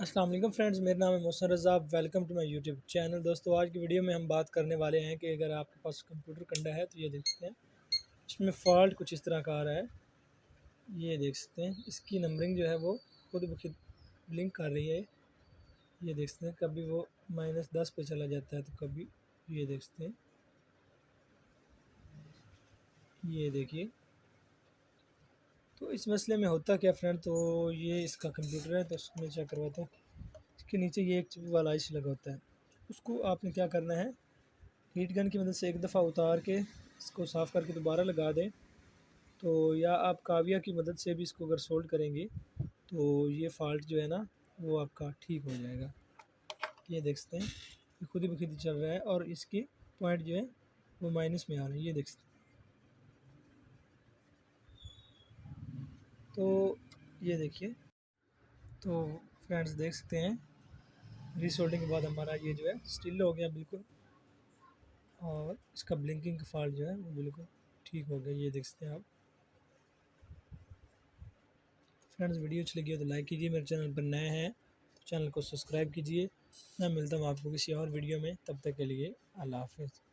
अस्सलाम वालेकुम फ्रेंड्स, मेरा नाम है Mohsin Raza. Welcome to my YouTube channel. दोस्तों, आज की वीडियो में हम बात करने वाले हैं कि अगर आपके पास कंप्यूटर कंडा है तो ये देख सकते हैं इसमें फ़ॉल्ट कुछ इस तरह का आ रहा है। ये देख सकते हैं इसकी नंबरिंग जो है वो खुद ब खुद ब्लिंक कर रही है। ये देख सकते हैं कभी वो -10 पे चला जाता है तो कभी ये देख सकते हैं। ये देखिए, तो इस मसले में होता क्या फ्रेंड, तो ये इसका कंप्यूटर है तो उसमें चेक करवाता हूँ। इसके नीचे ये एक चिप वाला आइस लगा होता है, उसको आपने क्या करना है, हीट गन की मदद से एक दफ़ा उतार के इसको साफ़ करके दोबारा लगा दें। तो या आप काविया की मदद से भी इसको अगर सोल्ड करेंगे तो ये फ़ॉल्ट जो है ना वो आपका ठीक हो जाएगा। ये देख सकते हैं ये खुद ही ब खुद ही चल रहा है और इसकी पॉइंट जो है वो माइनस में आ रहे हैं। ये देख सकते हैं। तो ये देखिए, तो फ्रेंड्स देख सकते हैं रीसोल्डिंग के बाद हमारा ये जो है स्टिल हो गया बिल्कुल, और इसका ब्लिंकिंग का फॉल्ट जो है वो बिल्कुल ठीक हो गया। ये देख सकते हैं आप फ्रेंड्स। वीडियो अच्छी लगी हो तो लाइक कीजिए, मेरे चैनल पर नए हैं तो चैनल को सब्सक्राइब कीजिए। मैं मिलता हूँ आपको किसी और वीडियो में, तब तक के लिए अल्लाह हाफ़िज़।